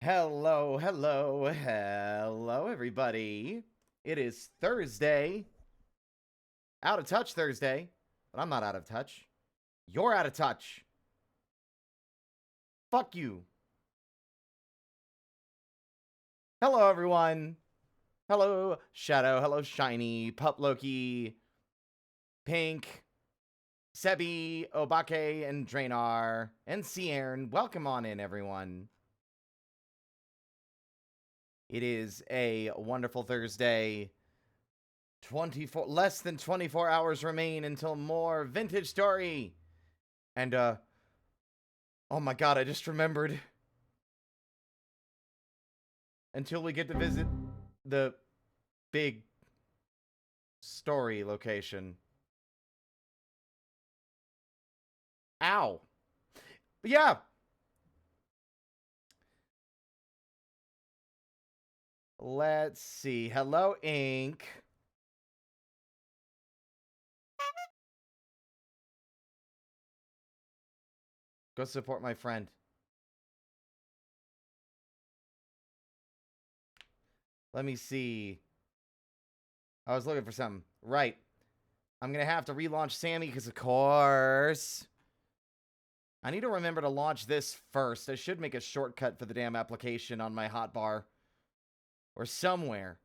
Hello, hello, hello, everybody. It is Thursday. Out of touch Thursday. But I'm not out of touch. You're out of touch. Fuck you. Hello, everyone. Hello, Shadow. Hello, Shiny. Pup Loki. Pink. Sebi, Obake, and Draenor. And Ciern. Welcome on in, everyone. It is a wonderful Thursday. Less than 24 hours remain until more Vintage Story. And oh my god, I just remembered. Until we get to visit the big story location. Ow. But yeah. Let's see. Hello, Ink. Go support my friend. Let me see. I was looking for something. Right. I'm going to have to relaunch Sammy because, of course, I need to remember to launch this first. I should make a shortcut for the damn application on my hotbar. Or somewhere.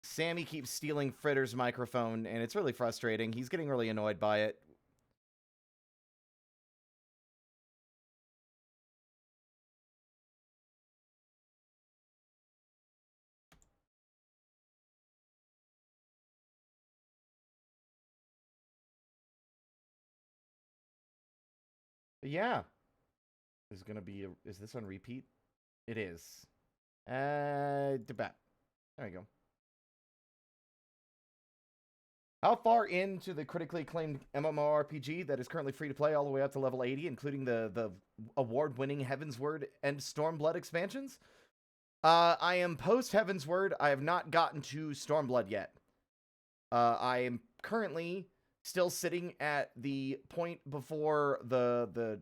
Sammy keeps stealing Fritter's microphone, and it's really frustrating. He's getting really annoyed by it. But yeah. Is gonna be is this on repeat? It is. Debate. There we go. How far into the critically acclaimed MMORPG that is currently free to play all the way up to level 80, including the award-winning Heavensward and Stormblood expansions? I am post Heavensward. I have not gotten to Stormblood yet. I am currently still sitting at the point before the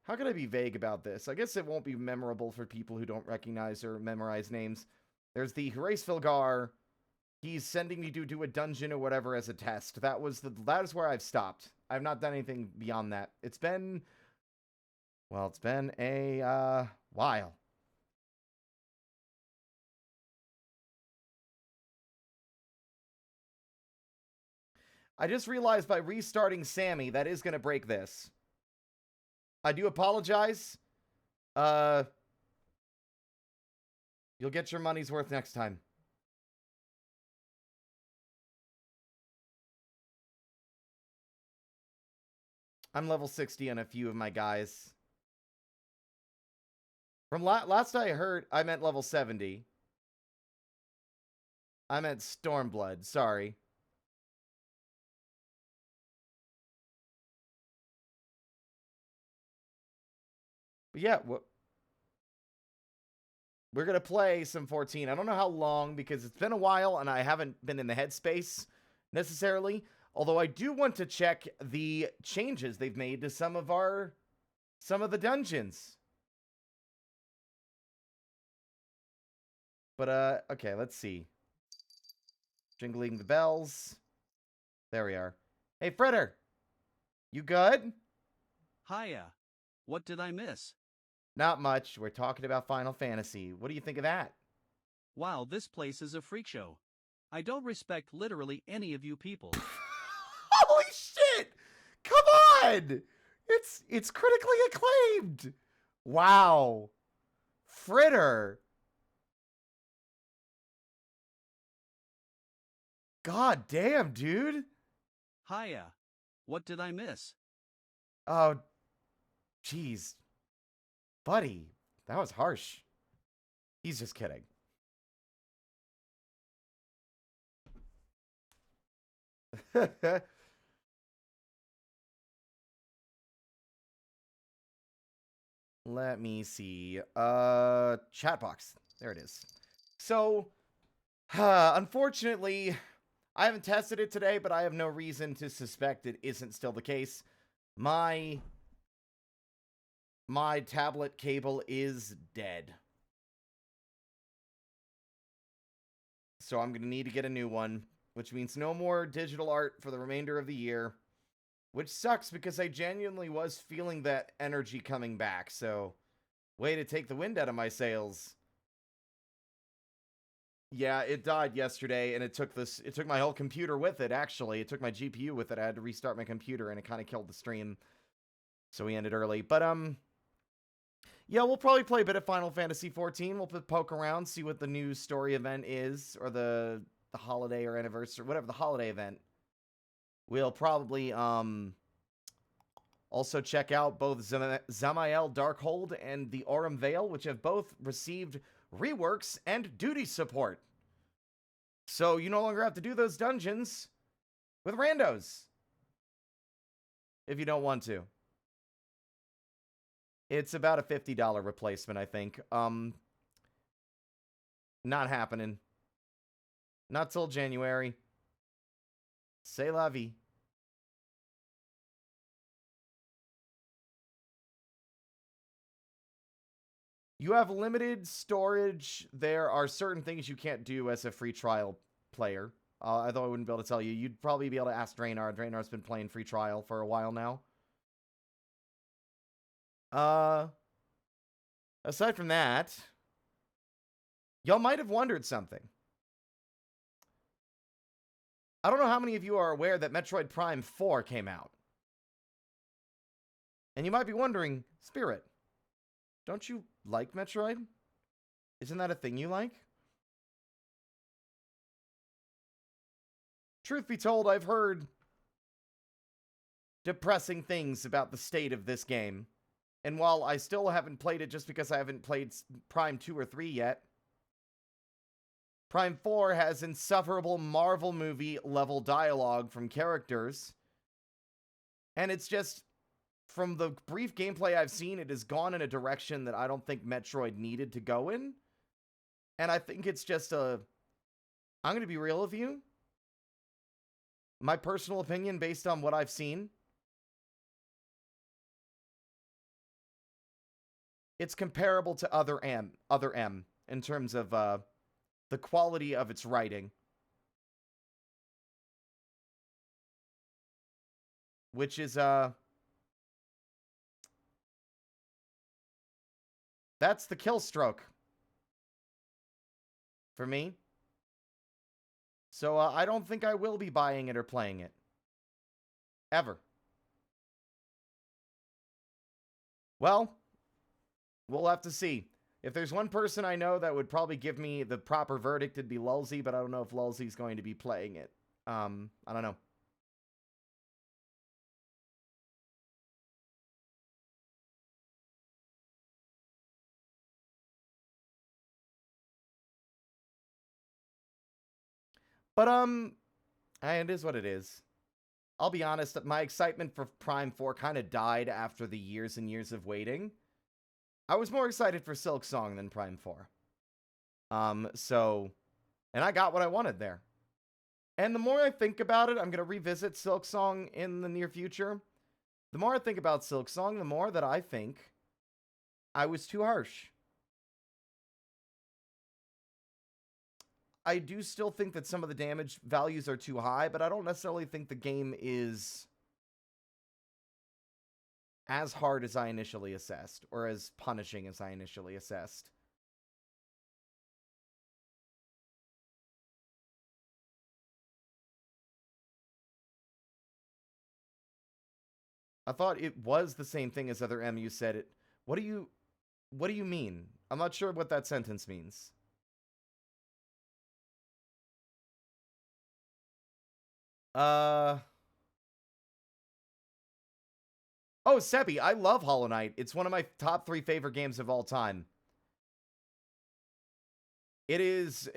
how can I be vague about this? I guess it won't be memorable for people who don't recognize or memorize names. There's the Horace Filgar. He's sending me to do a dungeon or whatever as a test. That is where I've stopped. I've not done anything beyond that. It's been a while. I just realized by restarting Sammy, that is going to break this. I do apologize. You'll get your money's worth next time. I'm level 60 on a few of my guys. From last I heard, I meant level 70. I meant Stormblood, sorry. But yeah, we're going to play some 14. I don't know how long because it's been a while and I haven't been in the headspace necessarily. Although I do want to check the changes they've made to some of the dungeons. But, okay, let's see. Jingling the bells. There we are. Hey, Fritter. You good? Hiya. What did I miss? Not much. We're talking about Final Fantasy. What do you think of that? Wow, this place is a freak show. I don't respect literally any of you people. Holy shit! Come on! It's critically acclaimed. Wow. Fritter. God damn, dude. Hiya. What did I miss? Oh, jeez. Buddy, that was harsh. He's just kidding. Let me see. Chat box. There it is. So, unfortunately, I haven't tested it today, but I have no reason to suspect it isn't still the case. My tablet cable is dead. So I'm going to need to get a new one, which means no more digital art for the remainder of the year, which sucks because I genuinely was feeling that energy coming back. So, way to take the wind out of my sails. Yeah, it died yesterday, and it took my whole computer with it, actually. It took my GPU with it. I had to restart my computer, and it kind of killed the stream. So we ended early. But, yeah, we'll probably play a bit of Final Fantasy XIV. We'll poke around, see what the new story event is, or the holiday or anniversary, whatever, the holiday event. We'll probably, also check out both Zamael Darkhold and the Aurum Vale, which have both received reworks and duty support. So you no longer have to do those dungeons with randos if you don't want to. It's about a $50 replacement, I think. Not happening. Not till January. C'est la vie. You have limited storage. There are certain things you can't do as a free trial player. Although I wouldn't be able to tell you. You'd probably be able to ask Draynar. Draynar's been playing free trial for a while now. Aside from that, y'all might have wondered something. I don't know how many of you are aware that Metroid Prime 4 came out. And you might be wondering, Spirit, don't you like Metroid? Isn't that a thing you like? Truth be told, I've heard depressing things about the state of this game. And while I still haven't played it just because I haven't played Prime 2 or 3 yet, Prime 4 has insufferable Marvel movie level dialogue from characters. And it's just, from the brief gameplay I've seen, it has gone in a direction that I don't think Metroid needed to go in. And I think it's just I'm going to be real with you. My personal opinion based on what I've seen. It's comparable to Other M in terms of the quality of its writing. Which is that's the kill stroke for me. So I don't think I will be buying it or playing it. Ever. Well, we'll have to see. If there's one person I know that would probably give me the proper verdict, it'd be Lulzy, but I don't know if Lulzy's going to be playing it. I don't know. But, it is what it is. I'll be honest, my excitement for Prime 4 kind of died after the years and years of waiting. I was more excited for Silk Song than Prime 4. And I got what I wanted there. And the more I think about it, I'm going to revisit Silk Song in the near future. The more I think about Silk Song, the more that I think I was too harsh. I do still think that some of the damage values are too high, but I don't necessarily think the game is as hard as I initially assessed, or as punishing as I initially assessed. I thought it was the same thing as Other M. You said it. What do you mean? I'm not sure what that sentence means. Oh, Sebi, I love Hollow Knight. It's one of my top 3 favorite games of all time. It is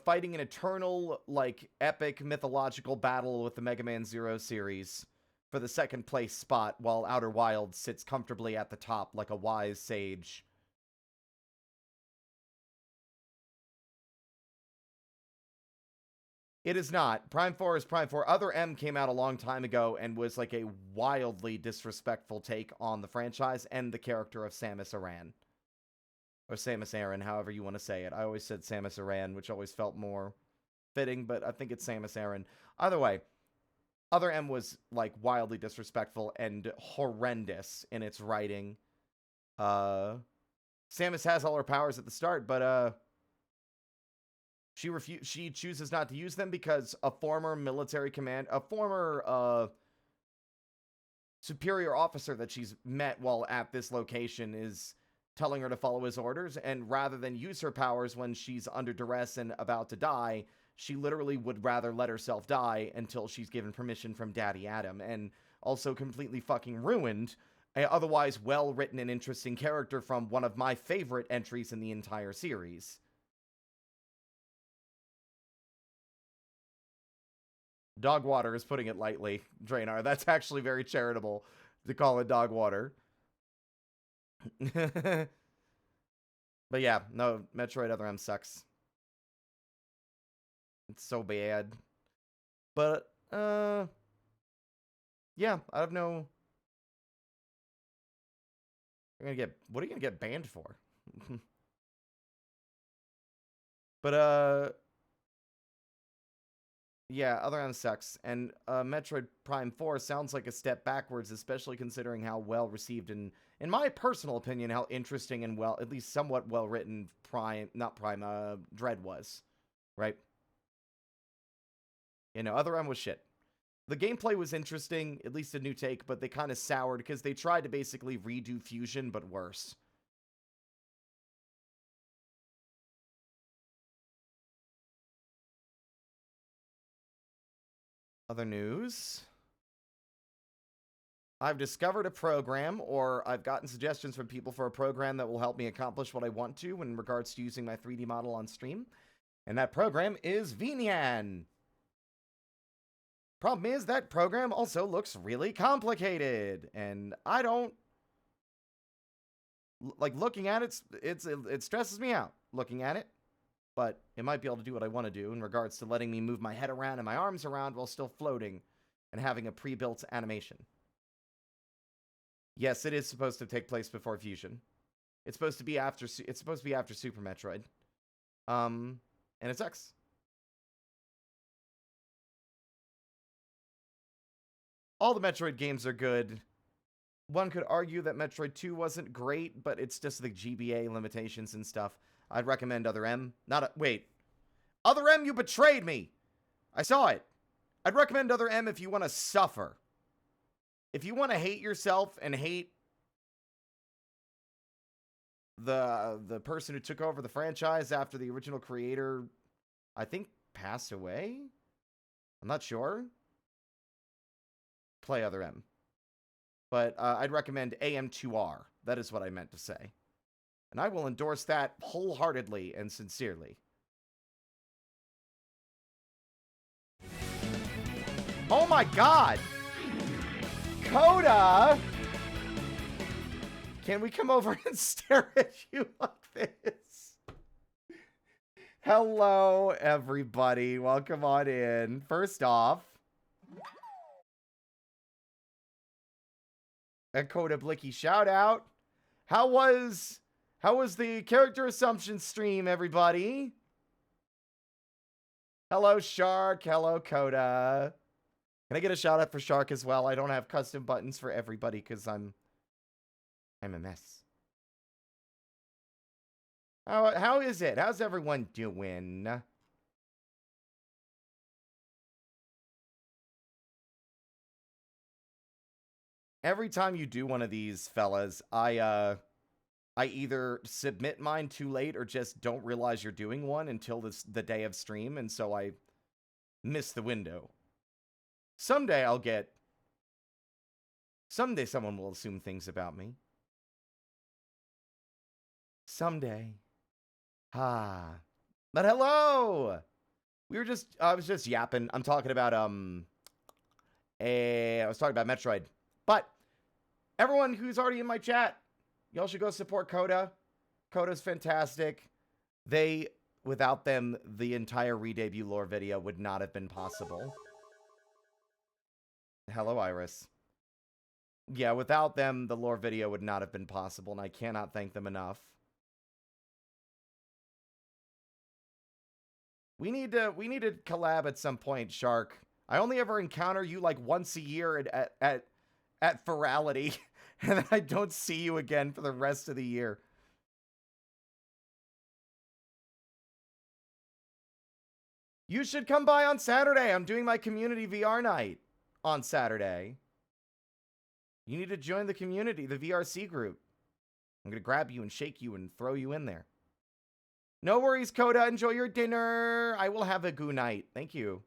fighting an eternal, like, epic mythological battle with the Mega Man Zero series for the second place spot, while Outer Wilds sits comfortably at the top like a wise sage. It is not. Prime 4 is Prime 4. Other M came out a long time ago and was like a wildly disrespectful take on the franchise and the character of Samus Aran. Or Samus Aran, however you want to say it. I always said Samus Aran, which always felt more fitting, but I think it's Samus Aran. Either way, Other M was like wildly disrespectful and horrendous in its writing. Samus has all her powers at the start, but she chooses not to use them because a former military command, a former superior officer that she's met while at this location is telling her to follow his orders, and rather than use her powers when she's under duress and about to die, she literally would rather let herself die until she's given permission from Daddy Adam, and also completely fucking ruined an otherwise well-written and interesting character from one of my favorite entries in the entire series. Dog water is putting it lightly, Draenor. That's actually very charitable to call it dog water. But yeah, no, Metroid Other M sucks. It's so bad. But, yeah, I have no... what are you gonna get banned for? But, yeah, Other M sucks. And Metroid Prime 4 sounds like a step backwards, especially considering how well received and, in my personal opinion, how interesting and well, at least somewhat well written Dread was. Right? You know, Other M was shit. The gameplay was interesting, at least a new take, but they kind of soured because they tried to basically redo Fusion, but worse. Other news. I've discovered a program, or I've gotten suggestions from people for a program that will help me accomplish what I want to in regards to using my 3D model on stream. And that program is Vinian. Problem is, that program also looks really complicated, and I don't like looking at it. It stresses me out looking at it, but it might be able to do what I want to do in regards to letting me move my head around and my arms around while still floating and having a pre-built animation. Yes, it is supposed to take place before Fusion. It's supposed to be after. It's supposed to be after Super Metroid. And it sucks. All the Metroid games are good. One could argue that Metroid 2 wasn't great, but it's just the GBA limitations and stuff. I'd recommend Other M. Wait. Other M, you betrayed me! I saw it. I'd recommend Other M if you want to suffer. If you want to hate yourself and hate the person who took over the franchise after the original creator, I think, passed away? I'm not sure. Play Other M. But I'd recommend AM2R. That is what I meant to say. And I will endorse that wholeheartedly and sincerely. Oh my god! Coda! Can we come over and stare at you like this? Hello, everybody. Welcome on in. First off, a Coda Blicky shout out. How was the character assumption stream, everybody? Hello, Shark. Hello, Coda. Can I get a shout out for Shark as well? I don't have custom buttons for everybody because I'm a mess. How is it? How's everyone doing? Every time you do one of these, fellas, I either submit mine too late or just don't realize you're doing one until the day of stream, and so I miss the window. Someday someone will assume things about me. Someday. But hello! I was just yapping. I'm talking about, I was talking about Metroid. But, everyone who's already in my chat, y'all should go support Coda. Coda's fantastic. They without them, the entire re-debut lore video would not have been possible. Hello, Iris. Yeah, without them, the lore video would not have been possible, and I cannot thank them enough. We need to collab at some point, Shark. I only ever encounter you like once a year at Ferality, and then I don't see you again for the rest of the year. You should come by on Saturday. I'm doing my community VR night on Saturday. You need to join the community, the VRC group. I'm going to grab you and shake you and throw you in there. No worries, Coda. Enjoy your dinner. I will have a goo night. Thank you.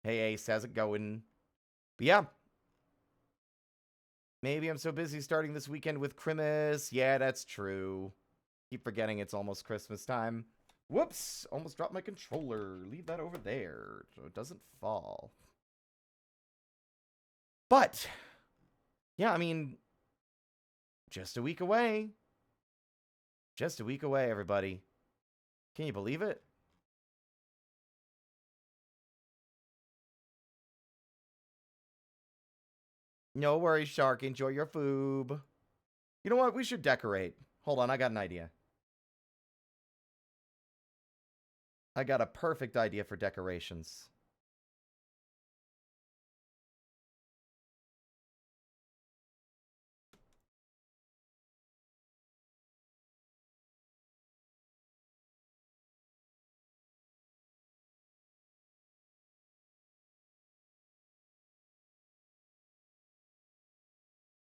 Hey, Ace. How's it going? But yeah. Maybe I'm so busy starting this weekend with Christmas. Yeah, that's true. Keep forgetting it's almost Christmas time. Whoops! Almost dropped my controller. Leave that over there so it doesn't fall. But, yeah, I mean, just a week away. Just a week away, everybody. Can you believe it? No worries, Shark. Enjoy your food. You know what? We should decorate. Hold on, I got an idea. I got a perfect idea for decorations.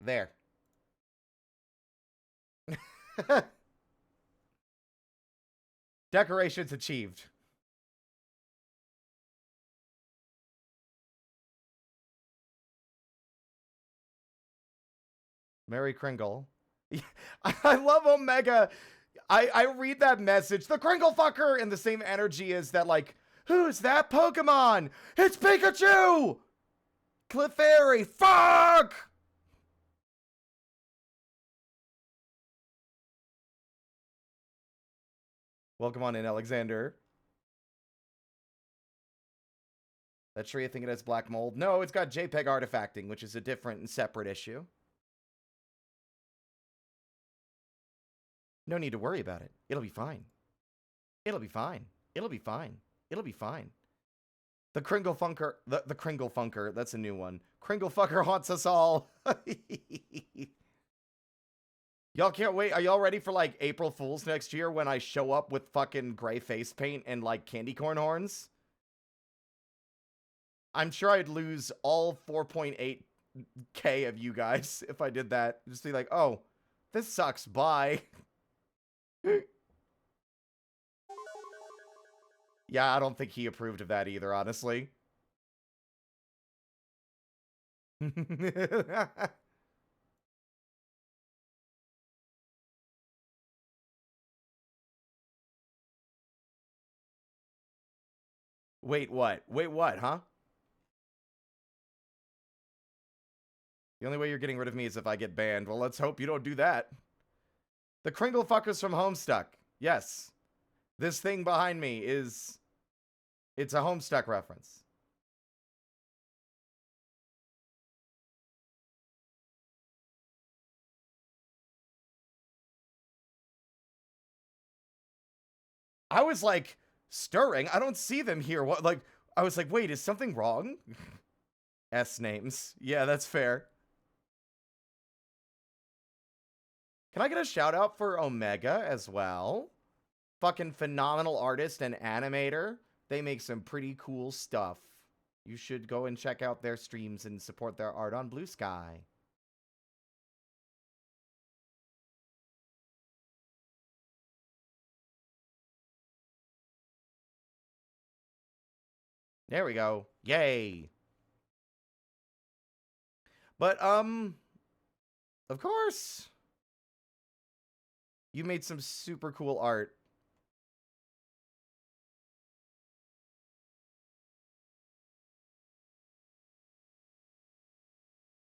There. Decorations achieved. Mary Kringle. I love Omega. I read that message, the Kringle fucker, and the same energy as that, like, who's that Pokemon? It's Pikachu! Clefairy, fuck! Welcome on in, Alexander. That tree, I think it has black mold. No, it's got JPEG artifacting, which is a different and separate issue. No need to worry about it. It'll be fine. It'll be fine. It'll be fine. It'll be fine. The Kringle Funker, the Kringle Funker, that's a new one. Kringle Fucker haunts us all. Y'all can't wait. Are y'all ready for like April Fools next year when I show up with fucking gray face paint and like candy corn horns? I'm sure I'd lose all 4.8K of you guys if I did that. Just be like, oh, this sucks. Bye. Yeah, I don't think he approved of that either, honestly. Wait, what? Wait, what, huh? The only way you're getting rid of me is if I get banned. Well, let's hope you don't do that. The Kringle fuckers from Homestuck. Yes. This thing behind me is... It's a Homestuck reference. I was like, stirring? I don't see them here. What? Like, I was like, wait, is something wrong? S names. Yeah, that's fair. Can I get a shout out for Omega as well? Fucking phenomenal artist and animator. They make some pretty cool stuff. You should go and check out their streams and support their art on Blue Sky. There we go. Yay. But, of course. You made some super cool art.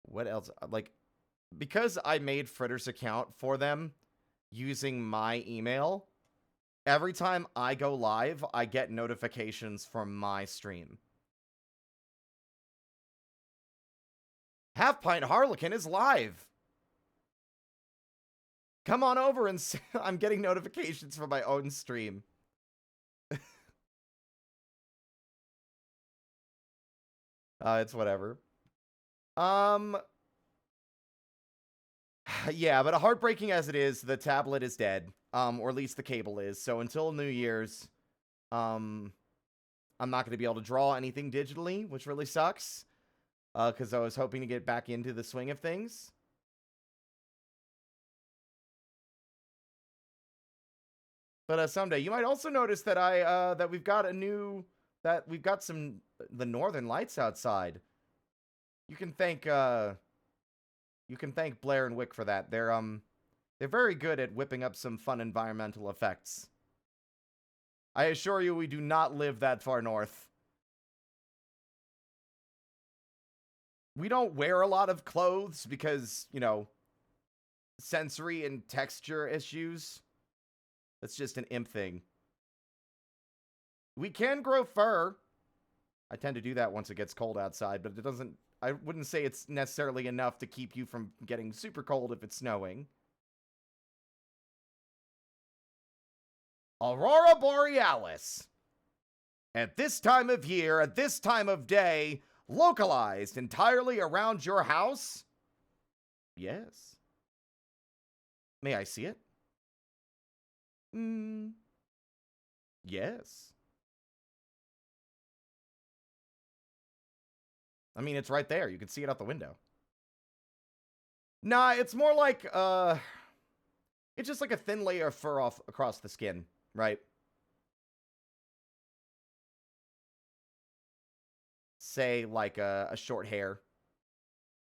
What else? Like, because I made Fritter's account for them using my email, every time I go live, I get notifications from my stream. Halfpint-Harlequin is live. Come on over and see. I'm getting notifications from my own stream. It's whatever. Yeah, but heartbreaking as it is, the tablet is dead. Or at least the cable is. So until New Year's, I'm not going to be able to draw anything digitally, which really sucks. Because I was hoping to get back into the swing of things. But someday, you might also notice that that we've got the Northern Lights outside. You can thank Blair and Wick for that. They're very good at whipping up some fun environmental effects. I assure you, we do not live that far north. We don't wear a lot of clothes because, you know, sensory and texture issues. That's just an imp thing. We can grow fur. I tend to do that once it gets cold outside, but I wouldn't say it's necessarily enough to keep you from getting super cold if it's snowing. Aurora Borealis. At this time of year, at this time of day, localized entirely around your house? Yes. May I see it? Yes. I mean, it's right there. You can see it out the window. Nah, it's more like, it's just like a thin layer of fur across the skin, right? Say, like a short hair.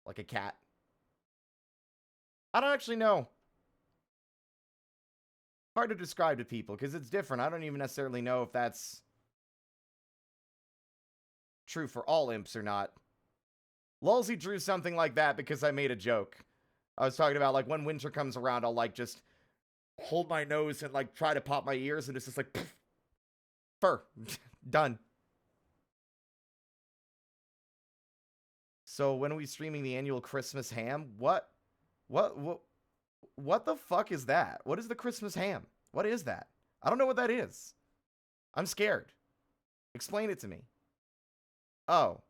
Like a cat. I don't actually know. Hard to describe to people, because it's different. I don't even necessarily know if that's true for all imps or not. Lulzy drew something like that because I made a joke. I was talking about, like, when winter comes around, I'll, like, just hold my nose and, like, try to pop my ears, and it's just like, poof, fur. Done. So when are we streaming the annual Christmas ham? What the fuck is that? What is the Christmas ham? What is that? I don't know what that is. I'm scared. Explain it to me. Oh.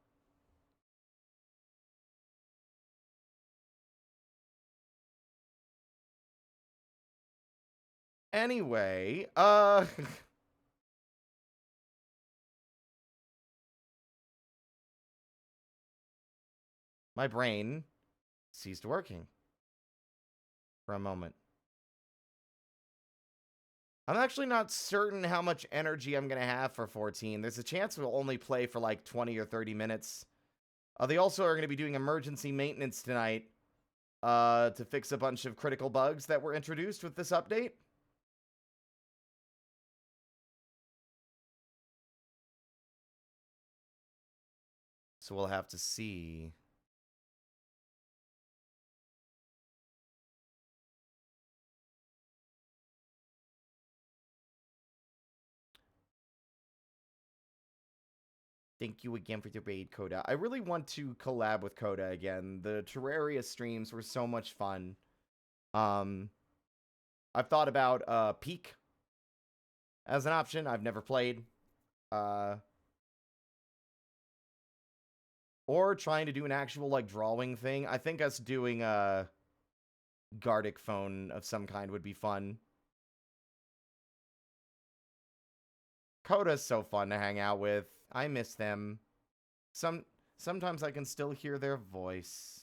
Anyway, my brain ceased working for a moment. I'm actually not certain how much energy I'm going to have for 14. There's a chance we'll only play for like 20 or 30 minutes. They also are going to be doing emergency maintenance tonight to fix a bunch of critical bugs that were introduced with this update. So we'll have to see. Thank you again for the raid, Coda. I really want to collab with Coda again. The Terraria streams were so much fun. I've thought about Peak as an option. I've never played. Or trying to do an actual, like, drawing thing. I think us doing a Gardic phone of some kind would be fun. Coda's so fun to hang out with. I miss them. Sometimes I can still hear their voice.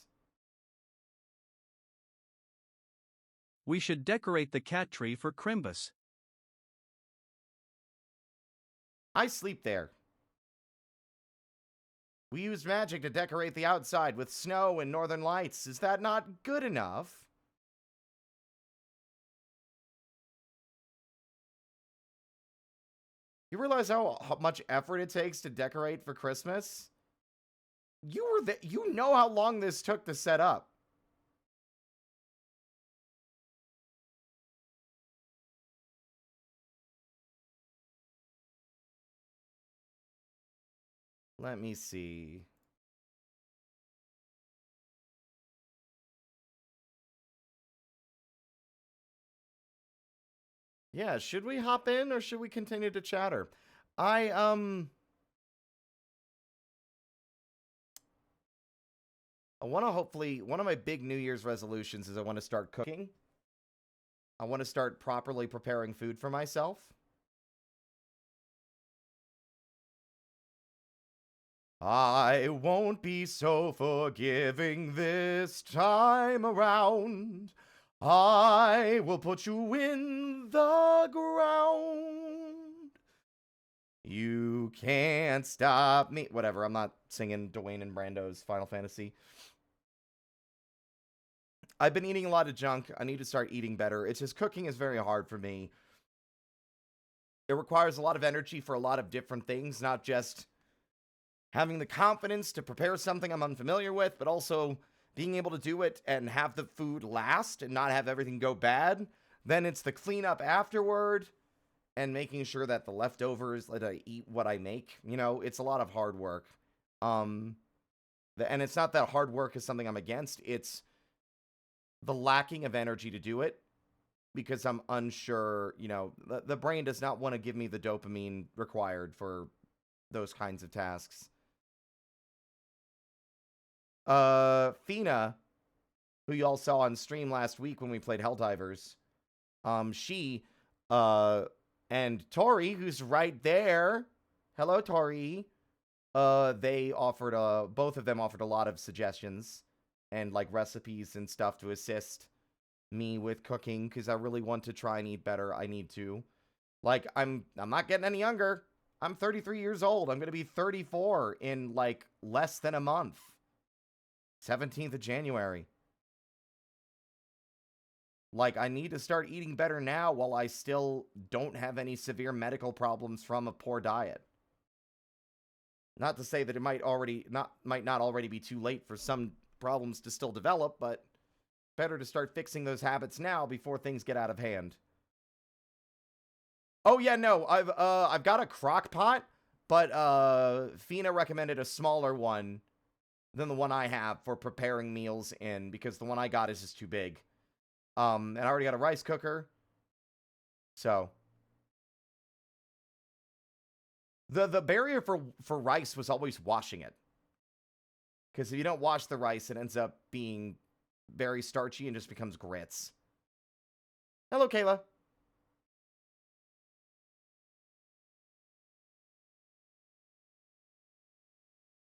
We should decorate the cat tree for Crimbus. I sleep there. We used magic to decorate the outside with snow and northern lights. Is that not good enough? You realize how much effort it takes to decorate for Christmas? You know how long this took to set up. Let me see. Yeah, should we hop in or should we continue to chatter? I want to hopefully, one of my big New Year's resolutions is I want to start cooking. I want to start properly preparing food for myself. I won't be so forgiving this time around. I will put you in the ground. You can't stop me. Whatever, I'm not singing Dwayne and Brando's Final Fantasy. I've been eating a lot of junk. I need to start eating better. It's just cooking is very hard for me. It requires a lot of energy for a lot of different things, not just having the confidence to prepare something I'm unfamiliar with, but also being able to do it and have the food last and not have everything go bad. Then it's the cleanup afterward and making sure that the leftovers, that I eat what I make. You know, it's a lot of hard work. And it's not that hard work is something I'm against. It's the lacking of energy to do it because I'm unsure, you know, the brain does not want to give me the dopamine required for those kinds of tasks. Fina, who you all saw on stream last week when we played Helldivers, she, and Tori, who's right there. Hello, Tori. They offered, both of them offered a lot of suggestions and like recipes and stuff to assist me with cooking because I really want to try and eat better. I need to. Like, I'm not getting any younger. I'm 33 years old. I'm going to be 34 in like less than a month. 17th of January. Like, I need to start eating better now while I still don't have any severe medical problems from a poor diet. Not to say that it might not already be too late for some problems to still develop, but better to start fixing those habits now before things get out of hand. Oh yeah, no, I've got a crock pot, but Fina recommended a smaller one than the one I have for preparing meals in because the one I got is just too big. And I already got a rice cooker. So the barrier for rice was always washing it. Because if you don't wash the rice, it ends up being very starchy and just becomes grits. Hello, Kayla.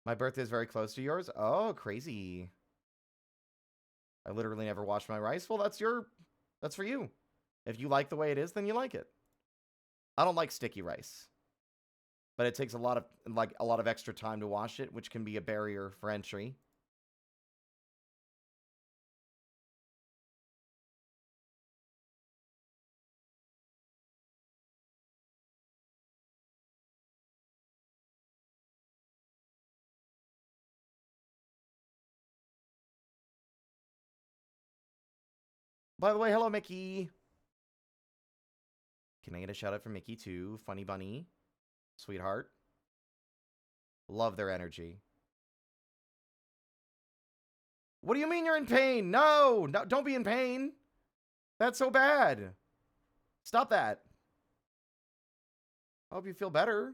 My birthday is very close to yours. Oh, crazy. I literally never wash my rice. Well, that's for you. If you like the way it is, then you like it. I don't like sticky rice. But it takes a lot of extra time to wash it, which can be a barrier for entry. By the way, hello, Mickey. Can I get a shout out from Mickey too? Funny Bunny. Sweetheart. Love their energy. What do you mean you're in pain? No, don't be in pain. That's so bad. Stop that. I hope you feel better.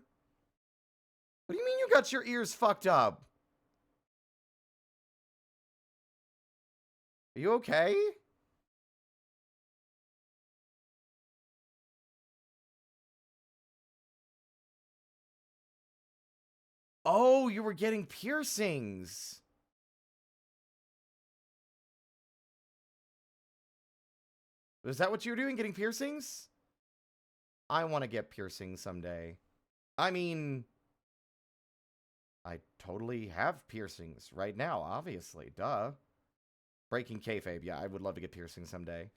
What do you mean you got your ears fucked up? Are you okay? Oh, you were getting piercings. Was that what you were doing, getting piercings? I want to get piercings someday. I mean, I totally have piercings right now, obviously. Duh. Breaking kayfabe. Yeah, I would love to get piercings someday.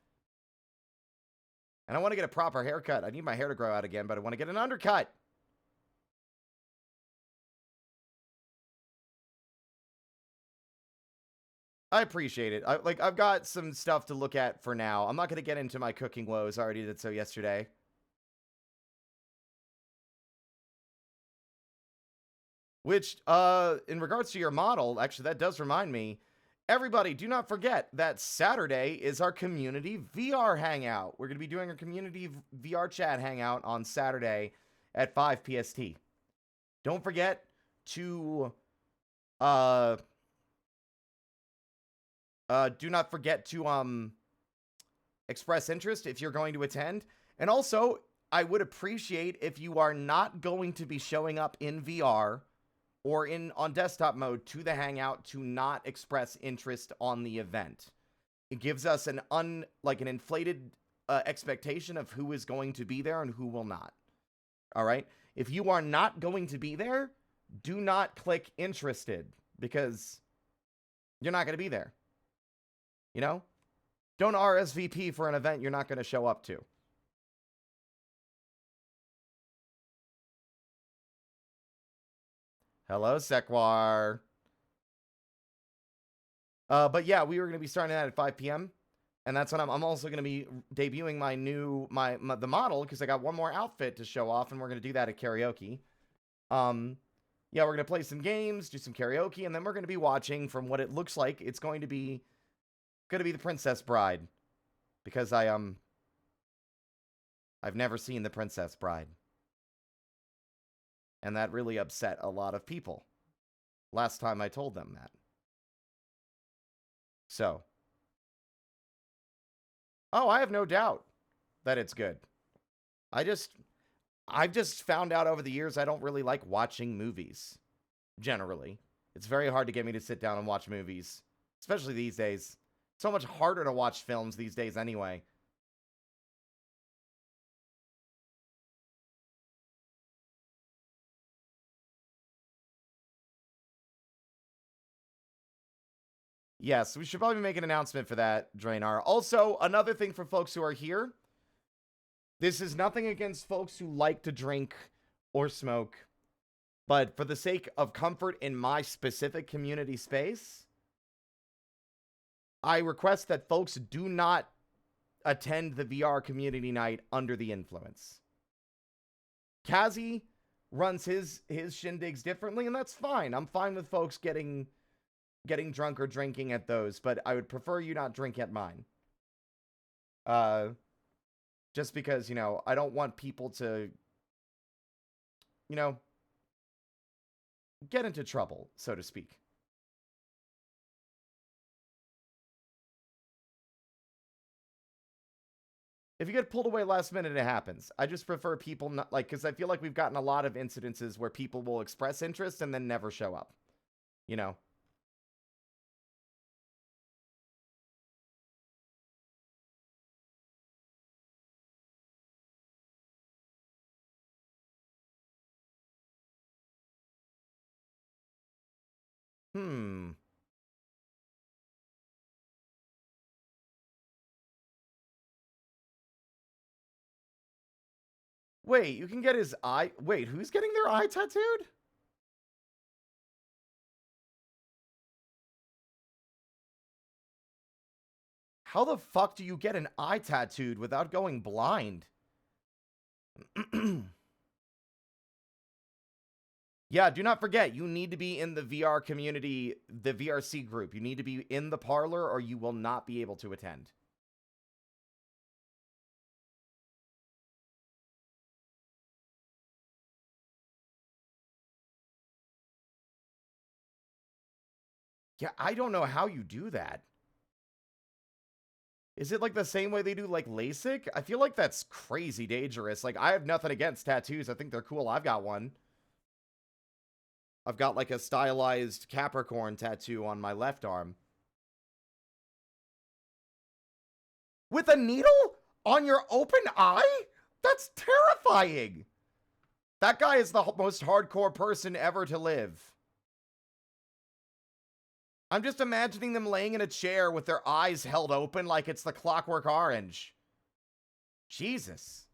And I want to get a proper haircut. I need my hair to grow out again, but I want to get an undercut. I appreciate it. I've got some stuff to look at for now. I'm not going to get into my cooking woes. I already did so yesterday. Which, in regards to your model, actually, that does remind me. Everybody, do not forget that Saturday is our community VR hangout. We're going to be doing our community VR chat hangout on Saturday at 5 PST. Don't forget to, do not forget to, express interest if you're going to attend. And also, I would appreciate if you are not going to be showing up in VR or on desktop mode to the hangout to not express interest on the event. It gives us an inflated expectation of who is going to be there and who will not. All right? If you are not going to be there, do not click interested because you're not going to be there. You know? Don't RSVP for an event you're not going to show up to. Hello, Sequar. But yeah, we were going to be starting that at 5 p.m. And that's when I'm also going to be debuting the model because I got one more outfit to show off, and we're going to do that at karaoke. Yeah, we're going to play some games, do some karaoke, and then we're going to be watching from what it looks like. It's going to be the Princess Bride because I've never seen the Princess Bride. And that really upset a lot of people last time I told them that. So. Oh, I have no doubt that it's good. I've just found out over the years I don't really like watching movies. Generally. It's very hard to get me to sit down and watch movies. Especially these days. So much harder to watch films these days anyway. Yes, we should probably make an announcement for that, Drainar. Also, another thing for folks who are here. This is nothing against folks who like to drink or smoke. But for the sake of comfort in my specific community space, I request that folks do not attend the VR community night under the influence. Kazi runs his shindigs differently, and that's fine. I'm fine with folks getting drunk or drinking at those, but I would prefer you not drink at mine. Just because, you know, I don't want people to, you know, get into trouble, so to speak. If you get pulled away last minute, it happens. I just prefer people not, like, because I feel like we've gotten a lot of incidences where people will express interest and then never show up. You know? Wait, you can get his eye... Wait, who's getting their eye tattooed? How the fuck do you get an eye tattooed without going blind? Yeah, do not forget, you need to be in the VR community, the VRC group. You need to be in the parlor or you will not be able to attend. Yeah, I don't know how you do that. Is it like the same way they do like LASIK? I feel like that's crazy dangerous. Like, I have nothing against tattoos. I think they're cool. I've got one. I've got like a stylized Capricorn tattoo on my left arm. With a needle on your open eye? That's terrifying. That guy is the most hardcore person ever to live. I'm just imagining them laying in a chair with their eyes held open like it's the Clockwork Orange. Jesus.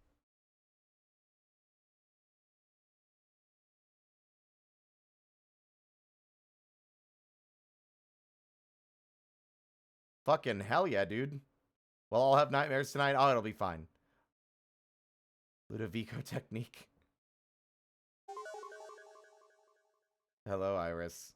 Fucking hell yeah, dude. Well, I'll have nightmares tonight. Oh, it'll be fine. Ludovico technique. Hello, Iris.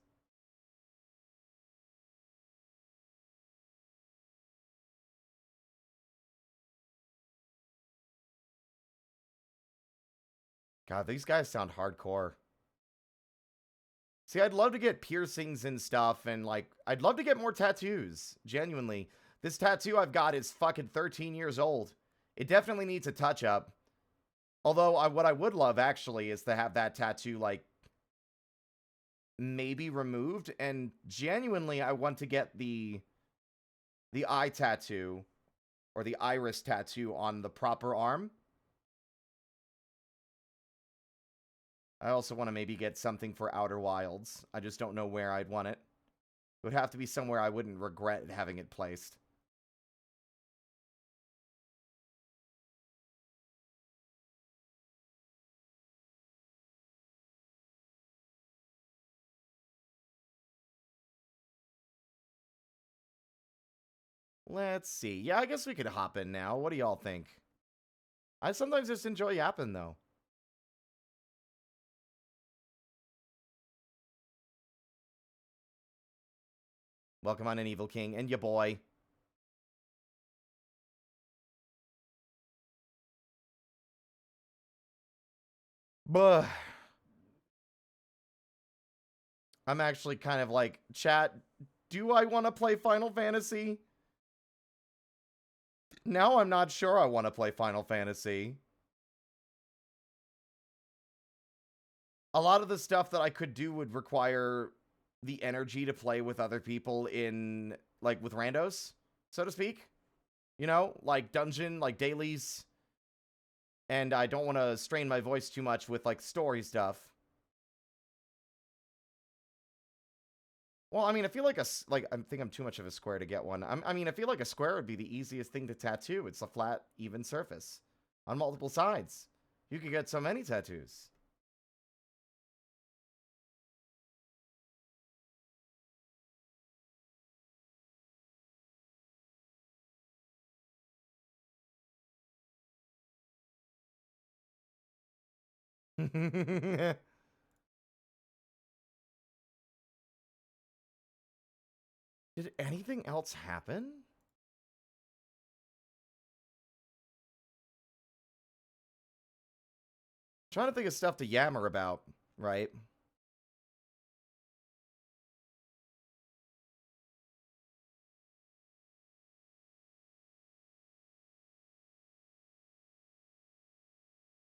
God, these guys sound hardcore. See, I'd love to get piercings and stuff, and, like, I'd love to get more tattoos. Genuinely. This tattoo I've got is fucking 13 years old. It definitely needs a touch-up. Although, what I would love, actually, is to have that tattoo, like, maybe removed. And genuinely, I want to get the eye tattoo, or the iris tattoo on the proper arm. I also want to maybe get something for Outer Wilds. I just don't know where I'd want it. It would have to be somewhere I wouldn't regret having it placed. Let's see. Yeah, I guess we could hop in now. What do y'all think? I sometimes just enjoy yapping, though. Welcome on in, Evil King, and ya boy. Buh. I'm actually kind of like, chat, do I want to play Final Fantasy? Now I'm not sure I want to play Final Fantasy. A lot of the stuff that I could do would require the energy to play with other people in, like, with randos, so to speak. You know, like dungeon, like dailies. And I don't want to strain my voice too much with, like, story stuff. Well, I mean, I feel like I think I'm too much of a square to get one. I mean, I feel like a square would be the easiest thing to tattoo. It's a flat, even surface on multiple sides. You could get so many tattoos. Did anything else happen? Trying to think of stuff to yammer about, right?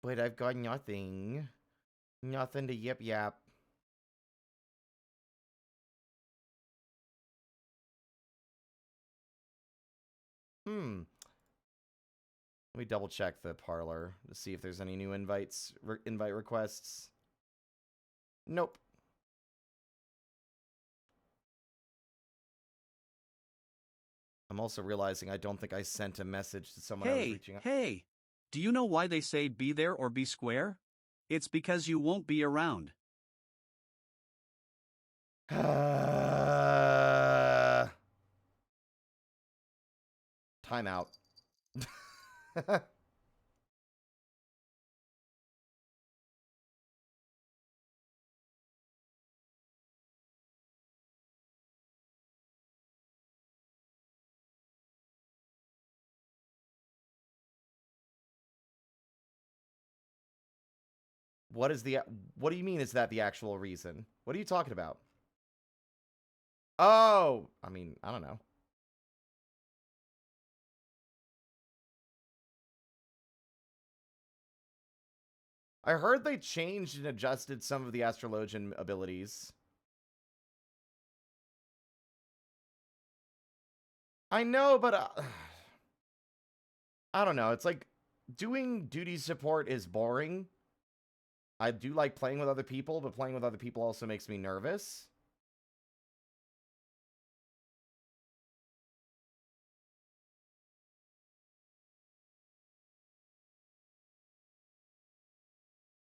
But I've got nothing. Nothing to yip yap. Let me double check the parlor to see if there's any new invite requests. Nope. I'm also realizing I don't think I sent a message to someone I was reaching out. Hey, do you know why they say be there or be square? It's because you won't be around. Timeout. What do you mean is that the actual reason? What are you talking about? Oh, I mean, I don't know. I heard they changed and adjusted some of the astrologian abilities. I know, but I don't know. It's like doing duty support is boring. I do like playing with other people, but playing with other people also makes me nervous.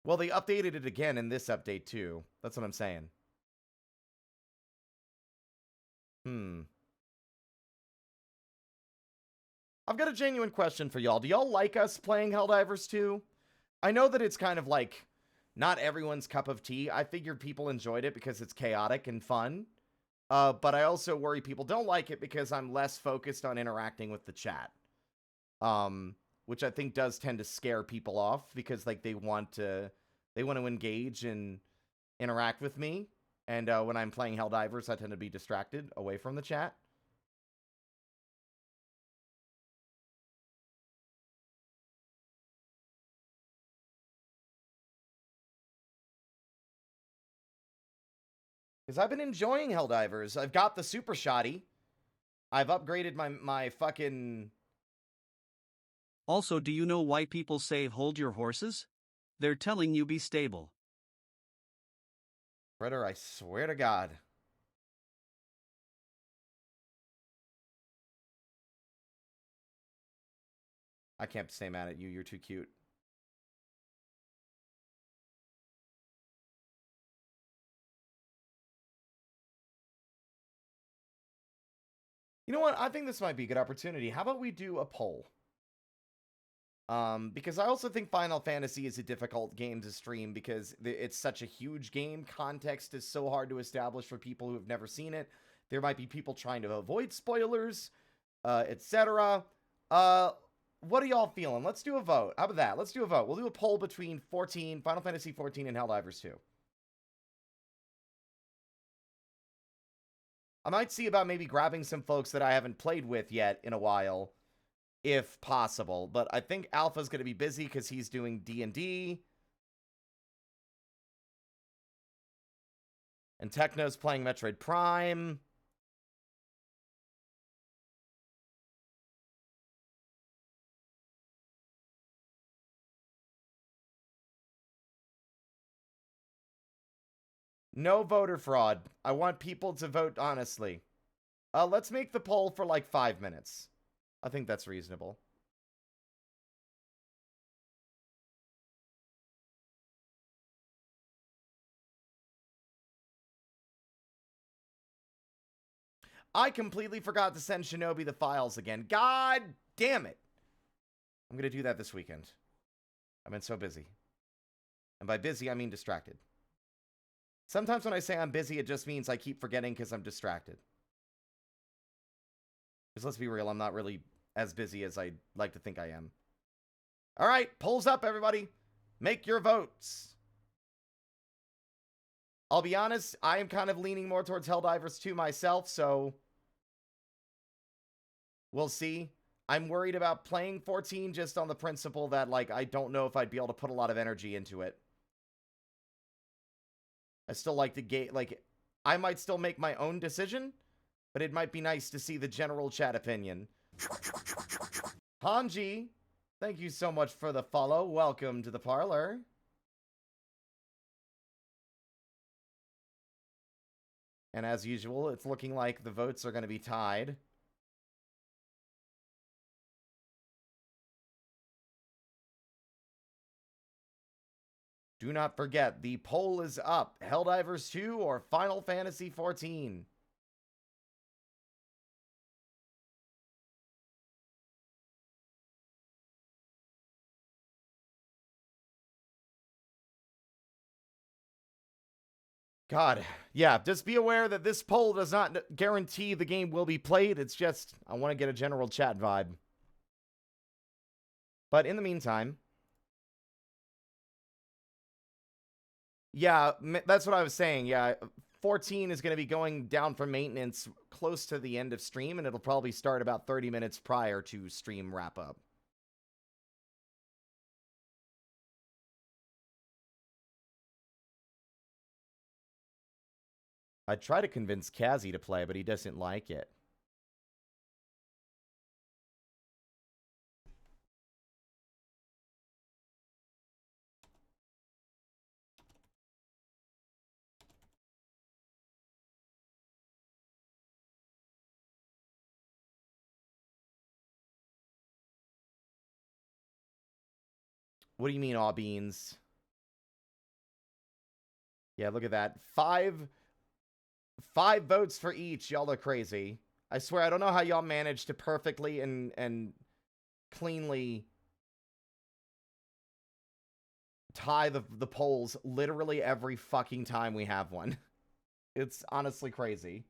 Well, they updated it again in this update, too. That's what I'm saying. I've got a genuine question for y'all. Do y'all like us playing Helldivers 2? I know that it's kind of like not everyone's cup of tea. I figured people enjoyed it because it's chaotic and fun. But I also worry people don't like it because I'm less focused on interacting with the chat. Which I think does tend to scare people off because like they want to engage and interact with me. And when I'm playing Helldivers, I tend to be distracted away from the chat. Because I've been enjoying Helldivers. I've got the super shoddy. I've upgraded my fucking... Also, do you know why people say hold your horses? They're telling you be stable. Brother, I swear to God. I can't stay mad at you. You're too cute. You know what? I think this might be a good opportunity. How about we do a poll? Because I also think Final Fantasy is a difficult game to stream because it's such a huge game. Context is so hard to establish for people who have never seen it. There might be people trying to avoid spoilers, etc. What are y'all feeling? Let's do a vote. How about that? Let's do a vote. We'll do a poll between Final Fantasy 14 and Helldivers 2. I might see about maybe grabbing some folks that I haven't played with yet in a while, if possible. But I think Alpha's going to be busy because he's doing D&D. And Techno's playing Metroid Prime. No voter fraud. I want people to vote honestly. Let's make the poll for like 5 minutes. I think that's reasonable. I completely forgot to send Shinobi the files again. God damn it. I'm going to do that this weekend. I've been so busy. And by busy, I mean distracted. Sometimes when I say I'm busy, it just means I keep forgetting because I'm distracted. Because let's be real, I'm not really as busy as I'd like to think I am. All right, polls up, everybody. Make your votes. I'll be honest, I am kind of leaning more towards Helldivers 2 myself, so we'll see. I'm worried about playing 14 just on the principle that, like, I don't know if I'd be able to put a lot of energy into it. I still like the game, like, I might still make my own decision, but it might be nice to see the general chat opinion. Hanji, thank you so much for the follow. Welcome to the parlor. And as usual, it's looking like the votes are going to be tied. Do not forget, the poll is up. Helldivers 2 or Final Fantasy 14? God, yeah, just be aware that this poll does not guarantee the game will be played. It's just, I want to get a general chat vibe. But in the meantime, yeah, that's what I was saying. Yeah, 14 is going to be going down for maintenance close to the end of stream, and it'll probably start about 30 minutes prior to stream wrap up. I try to convince Kazzy to play, but he doesn't like it. What do you mean, all beans? Yeah, look at that. Five votes for each. Y'all are crazy. I swear, I don't know how y'all managed to perfectly and cleanly tie the polls literally every fucking time we have one. It's honestly crazy.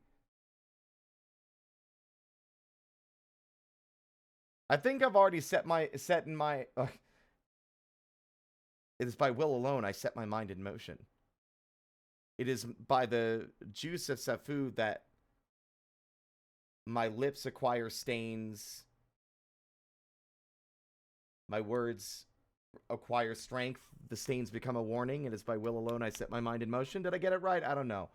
I think I've already set in my it is by will alone I set my mind in motion. It is by the juice of Safu that my lips acquire stains. My words acquire strength. The stains become a warning. It is by will alone I set my mind in motion. Did I get it right? I don't know.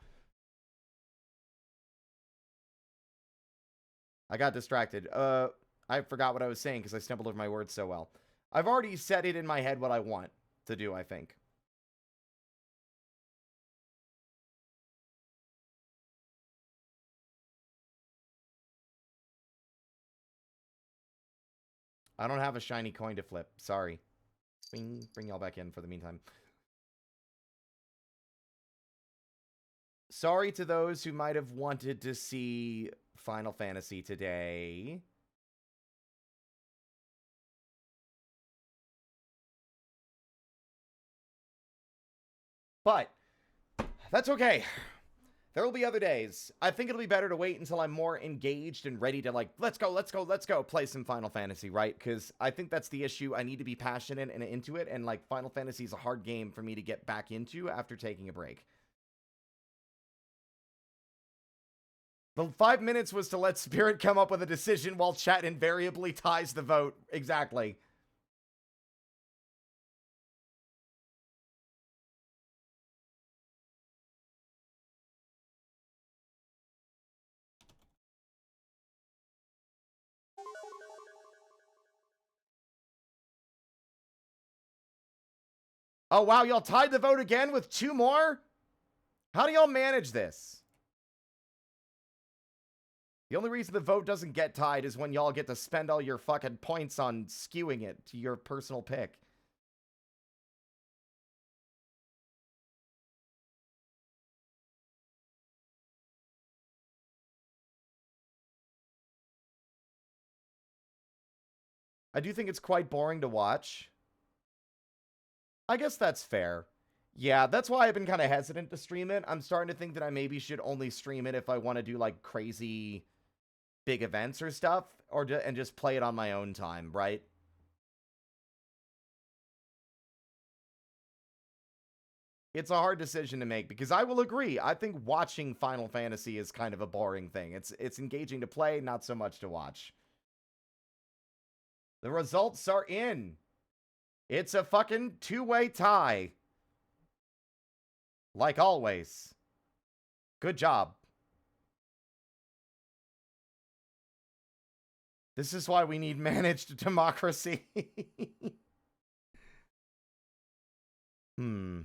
I got distracted. I forgot what I was saying because I stumbled over my words so well. I've already set it in my head what I want to do, I think. I don't have a shiny coin to flip. Sorry. Bring y'all back in for the meantime. Sorry to those who might have wanted to see Final Fantasy today. But that's okay. There will be other days. I think it'll be better to wait until I'm more engaged and ready to, like, let's go, play some Final Fantasy, right? Because I think that's the issue. I need to be passionate and into it, and, like, Final Fantasy is a hard game for me to get back into after taking a break. The 5 minutes was to let Spirit come up with a decision while chat invariably ties the vote. Exactly. Oh, wow, y'all tied the vote again with 2 more? How do y'all manage this? The only reason the vote doesn't get tied is when y'all get to spend all your fucking points on skewing it to your personal pick. I do think it's quite boring to watch. I guess that's fair. Yeah, that's why I've been kind of hesitant to stream it. I'm starting to think that I maybe should only stream it if I want to do, like, crazy big events or stuff, and just play it on my own time, right? It's a hard decision to make because I will agree. I think watching Final Fantasy is kind of a boring thing. It's engaging to play, not so much to watch. The results are in. It's a fucking 2-way tie. Like always. Good job. This is why we need managed democracy. So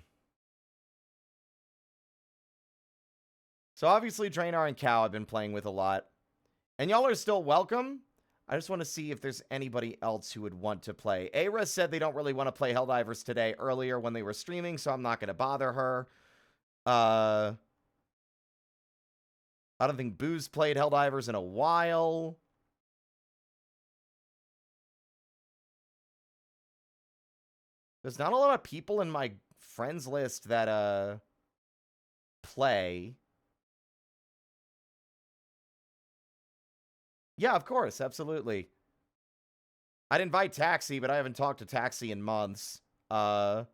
obviously Draenor and Cow I've been playing with a lot. And y'all are still welcome. I just want to see if there's anybody else who would want to play. Aira said they don't really want to play Helldivers today earlier when they were streaming, so I'm not going to bother her. I don't think Boo's played Helldivers in a while. There's not a lot of people in my friends list that play. Yeah, of course, absolutely. I'd invite Taxi, but I haven't talked to Taxi in months. We've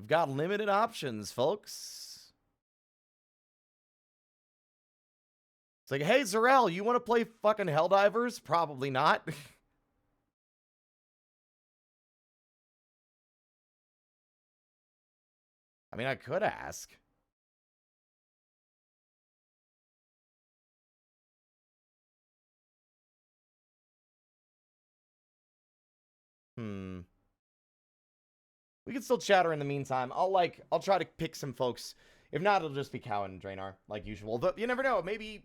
got limited options, folks. It's like, hey, Zarel, you want to play fucking Helldivers? Probably not. I mean, I could ask. We can still chatter in the meantime. I'll try to pick some folks. If not, it'll just be Cow and Draenor, like usual. But you never know. Maybe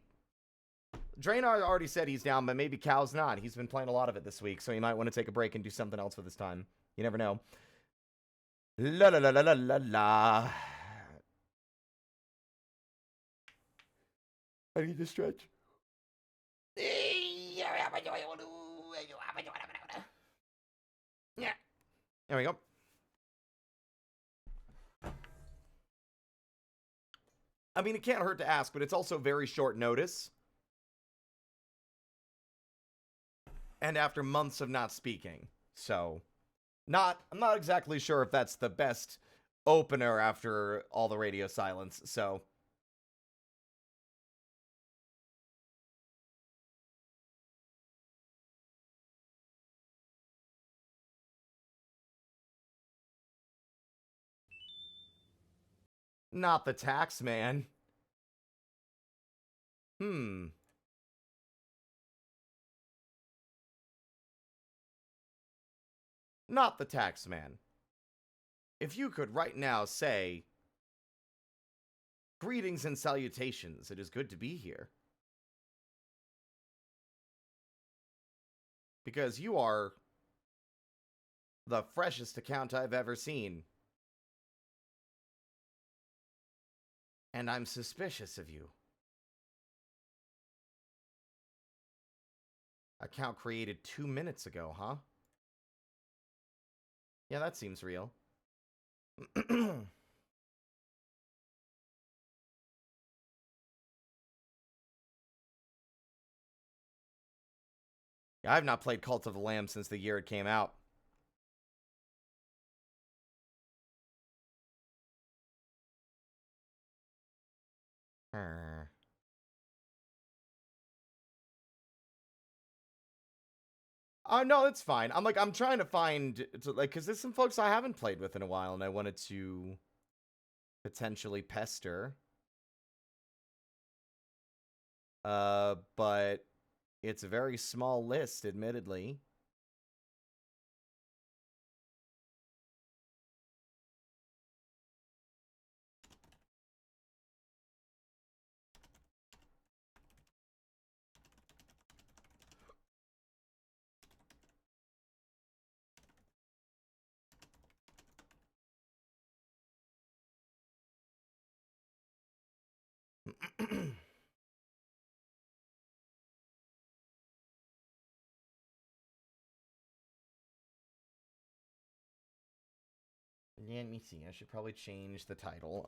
Draenor already said he's down, but maybe Cal's not. He's been playing a lot of it this week, so he might want to take a break and do something else with his time. You never know. La la la la la la la. I need to stretch. Yeah. There we go. I mean, it can't hurt to ask, but it's also very short notice. And after months of not speaking. So, I'm not exactly sure if that's the best opener after all the radio silence. So, not the tax man. Not the tax man. If you could right now say, greetings and salutations, it is good to be here. Because you are the freshest account I've ever seen. And I'm suspicious of you. Account created 2 minutes ago, huh? Yeah, that seems real. Yeah, I've not played Cult of the Lamb since the year it came out. Oh, no, it's fine. I'm trying to find, because there's some folks I haven't played with in a while, and I wanted to potentially pester. But it's a very small list, admittedly. Let me see. I should probably change the title.